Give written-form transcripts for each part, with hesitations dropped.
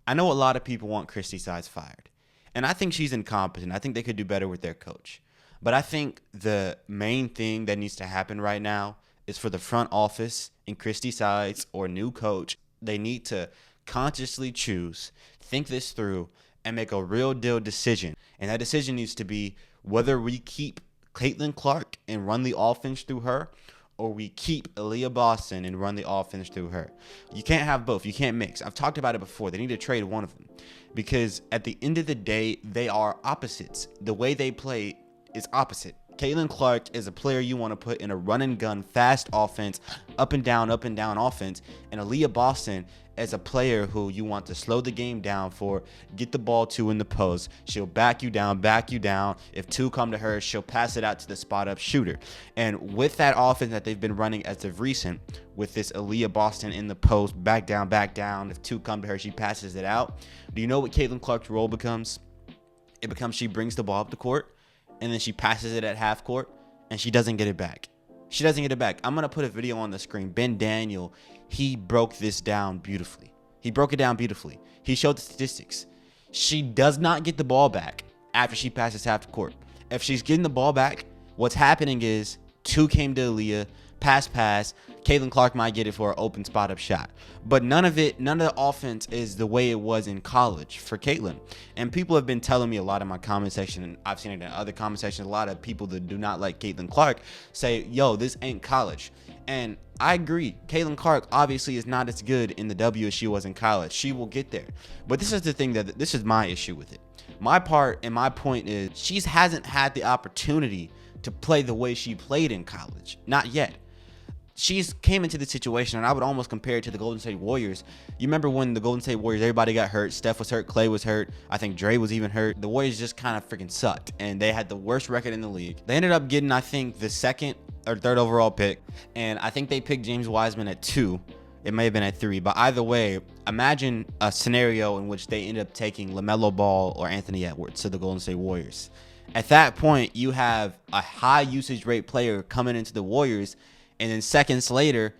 I know a lot of people want Christie Sides fired, and I think she's incompetent. I think they could do better with their coach. But I think the main thing that needs to happen right now is for the front office in Christie Sides or new coach, they need to consciously choose, think this through, and make a real deal decision. And that decision needs to be whether we keep Caitlin Clark and run the offense through her, or we keep Aliyah Boston and run the offense through her. You can't have both. You can't mix. I've talked about it before. They need to trade one of them because at the end of the day, they are opposites. The way they play is opposite. Caitlin Clark is a player you want to put in a run and gun, fast offense, up and down offense. And Aliyah Boston is a player who you want to slow the game down for, get the ball to in the post. She'll back you down. If two come to her, she'll pass it out to the spot up shooter. And with that offense that they've been running as of recent, with this Aliyah Boston in the post, back down. If two come to her, she passes it out. Do you know what Caitlin Clark's role becomes? It becomes she brings the ball up the court, and then she passes it at half court, and she doesn't get it back. I'm going to put a video on the screen. Ben Daniel, he broke this down beautifully. He showed the statistics. She does not get the ball back after she passes half the court. If she's getting the ball back, what's happening is two came to Aliyah, pass. Caitlin Clark might get it for an open spot up shot. But none of the offense is the way it was in college for Caitlin. And people have been telling me a lot in my comment section, and I've seen it in other comment sections, a lot of people that do not like Caitlin Clark say, yo, this ain't college. And I agree. Caitlin Clark obviously is not as good in the W as she was in college. She will get there. But this is the thing this is my issue with it. My part and my point is she hasn't had the opportunity to play the way she played in college. Not yet. She's came into the situation, and I would almost compare it to the Golden State Warriors. You remember when the Golden State Warriors, everybody got hurt. Steph was hurt. Clay was hurt. I think Dre was even hurt. The Warriors just kind of freaking sucked, and they had the worst record in the league. They ended up getting, I think, the second or third overall pick, and I think they picked James Wiseman at 2. It may have been at 3, but either way, imagine a scenario in which they ended up taking LaMelo Ball or Anthony Edwards to the Golden State Warriors. At that point, you have a high usage rate player coming into the Warriors, and then seconds later,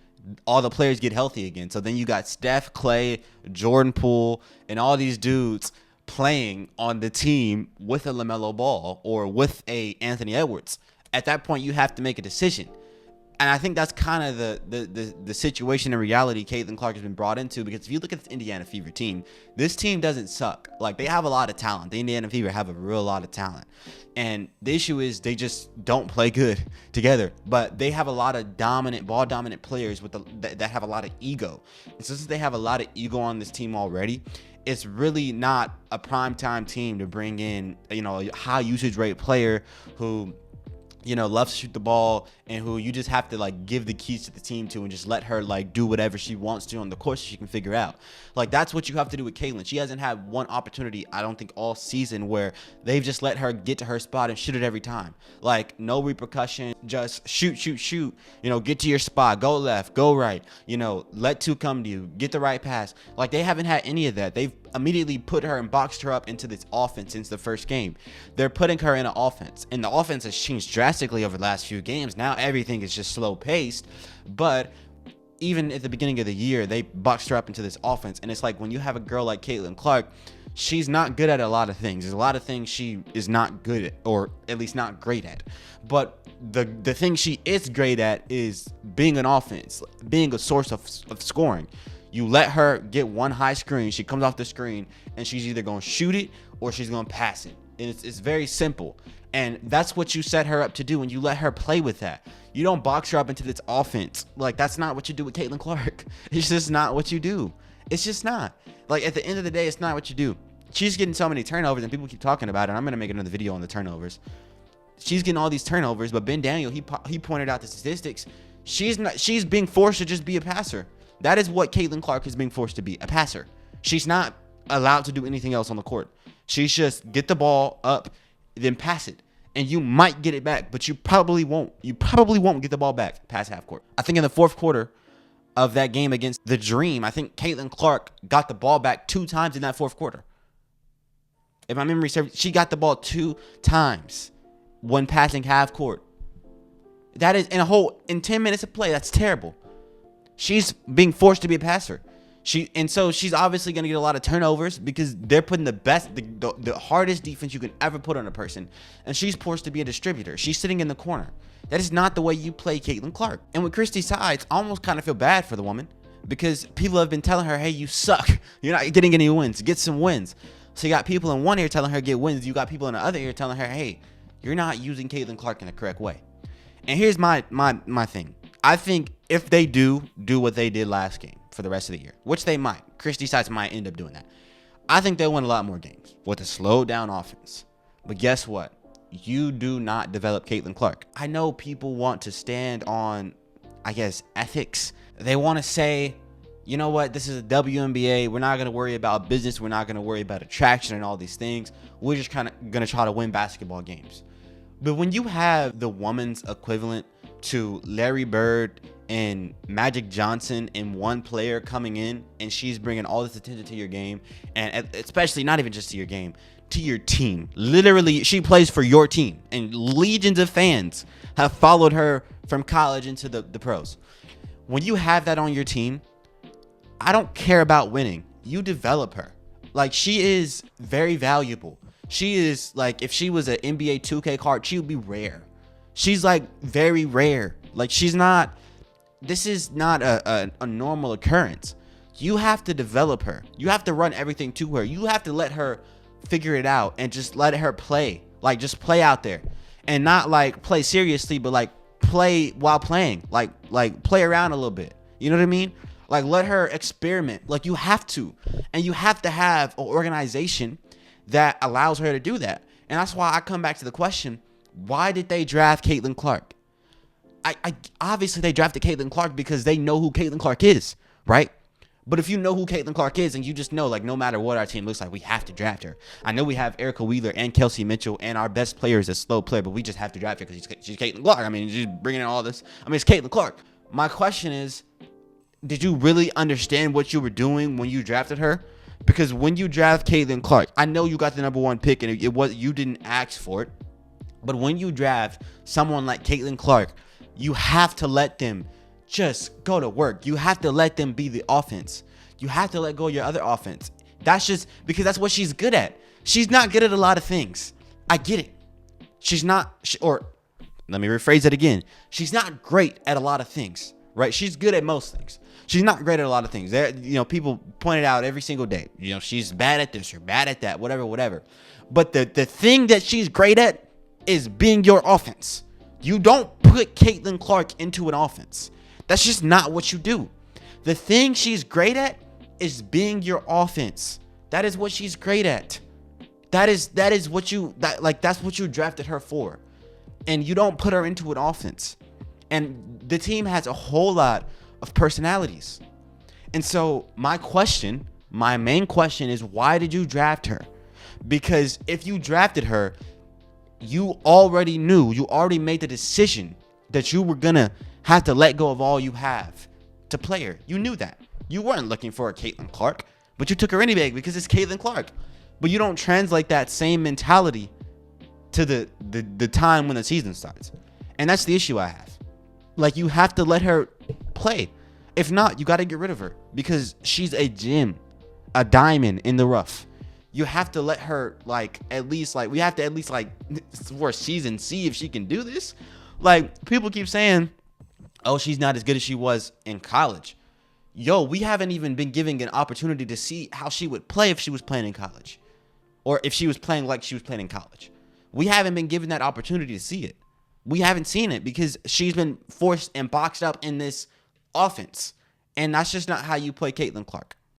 all the players get healthy again. So then you got Steph, Clay, Jordan Poole, and all these dudes playing on the team with a LaMelo Ball or with a Anthony Edwards. At that point, you have to make a decision. And I think that's kind of the situation and reality Caitlin Clark has been brought into, because if you look at the Indiana Fever team, this team doesn't suck. Like, they have a lot of talent. The Indiana Fever have a real lot of talent. And the issue is they just don't play good together. But they have a lot of ball dominant players that have a lot of ego. And since they have a lot of ego on this team already, it's really not a primetime team to bring in, a high usage rate player who loves to shoot the ball and who you just have to give the keys to the team to and just let her do whatever she wants to on the court so she can figure out. That's what you have to do with Caitlin. She hasn't had one opportunity, I don't think, all season where they've just let her get to her spot and shoot it every time. No repercussion, just shoot, get to your spot, go left, go right, let two come to you, get the right pass. They haven't had any of that. They've immediately put her and boxed her up into this offense since the first game. They're putting her in an offense, and the offense has changed drastically over the last few games. Now everything is just slow paced, but even at the beginning of the year, they boxed her up into this offense. And it's when you have a girl like Caitlin Clark, she's not good at a lot of things. There's a lot of things she is not good at, or at least not great at. But the thing she is great at is being an offense, being a source of scoring. You let her get one high screen, she comes off the screen, and she's either going to shoot it or she's going to pass it. And it's very simple. And that's what you set her up to do, and you let her play with that. You don't box her up into this offense. That's not what you do with Caitlin Clark. It's just not what you do. It's just not. At the end of the day, it's not what you do. She's getting so many turnovers, and people keep talking about it. I'm going to make another video on the turnovers. She's getting all these turnovers, but Ben Daniel, he pointed out the statistics. She's being forced to just be a passer. That is what Caitlin Clark is being forced to be, a passer. She's not allowed to do anything else on the court. She's just get the ball up, then pass it. And you might get it back, but you probably won't. You probably won't get the ball back past half court. I think in the fourth quarter of that game against the Dream, I think Caitlin Clark got the ball back 2 times in that fourth quarter. If my memory serves, she got the ball 2 times when passing half court. That is in 10 minutes of play. That's terrible. She's being forced to be a passer. So she's obviously going to get a lot of turnovers because they're putting the hardest defense you can ever put on a person. And she's forced to be a distributor. She's sitting in the corner. That is not the way you play Caitlin Clark. And with Christie Sides, I almost kind of feel bad for the woman because people have been telling her, hey, you suck. You're not getting any wins. Get some wins. So you got people in one ear telling her get wins. You got people in the other ear telling her, hey, you're not using Caitlin Clark in the correct way. And here's my thing. I think if they do what they did last game for the rest of the year, which they might, Christie Sides might end up doing that. I think they'll win a lot more games with a slowed down offense. But guess what? You do not develop Caitlin Clark. I know people want to stand on, I guess, ethics. They want to say, you know what? This is a WNBA. We're not going to worry about business. We're not going to worry about attraction and all these things. We're just kind of going to try to win basketball games. But when you have the woman's equivalent to Larry Bird and Magic Johnson and one player coming in and she's bringing all this attention to your game, and especially not even just to your game, to your team. Literally, she plays for your team, and legions of fans have followed her from college into the pros. When you have that on your team, I don't care about winning. You develop her. Like, she is very valuable. She is like, if she was an NBA 2K card, she would be rare. She's like very rare. Like, this is not a normal occurrence. You have to develop her. You have to run everything to her. You have to let her figure it out and just let her play. Like, just play out there and not like play seriously, but like play while playing, like play around a little bit. You know what I mean? Like, let her experiment. Like, you have to, and you have to have an organization that allows her to do that. And that's why I come back to the question, why did they draft Caitlin Clark? I obviously they drafted Caitlin Clark because they know who Caitlin Clark is, right? But if you know who Caitlin Clark is and you just know, like, no matter what our team looks like, we have to draft her. I know we have Erica Wheeler and Kelsey Mitchell, and our best player is a slow player, but we just have to draft her because she's Caitlin Clark. I mean, she's bringing in all this. I mean, it's Caitlin Clark. My question is, did you really understand what you were doing when you drafted her? Because when you draft Caitlin Clark, I know you got the number one pick and it was, you didn't ask for it. But when you draft someone like Caitlin Clark, you have to let them just go to work. You have to let them be the offense. You have to let go of your other offense. That's just because that's what she's good at. She's not good at a lot of things. I get it. She's not, or let me rephrase it again. She's not great at a lot of things, right? She's good at most things. She's not great at a lot of things. There, people point it out every single day. She's bad at this or bad at that, whatever. But the thing that she's great at is being your offense. You don't put Caitlin Clark into an offense. That's just not what you do. The thing she's great at is being your offense. That is what she's great at. That's what you drafted her for. And you don't put her into an offense. And the team has a whole lot of personalities. And so my main question is, why did you draft her? Because if you drafted her, you already made the decision that you were gonna have to let go of all you have to play her. You knew that. You weren't looking for a Caitlin Clark, but you took her anyway because it's Caitlin Clark. But you don't translate that same mentality to the time when the season starts. And that's the issue I have. Like, you have to let her play. If not, you got to get rid of her because she's a gem, a diamond in the rough. You have to let her, we have to at least for a season see if she can do this. Like, people keep saying, oh, she's not as good as she was in college. Yo, we haven't even been giving an opportunity to see how she would play if she was playing in college, or if she was playing like she was playing in college. We haven't been given that opportunity to see it. We haven't seen it because she's been forced and boxed up in this offense. And that's just not how you play Caitlin Clark.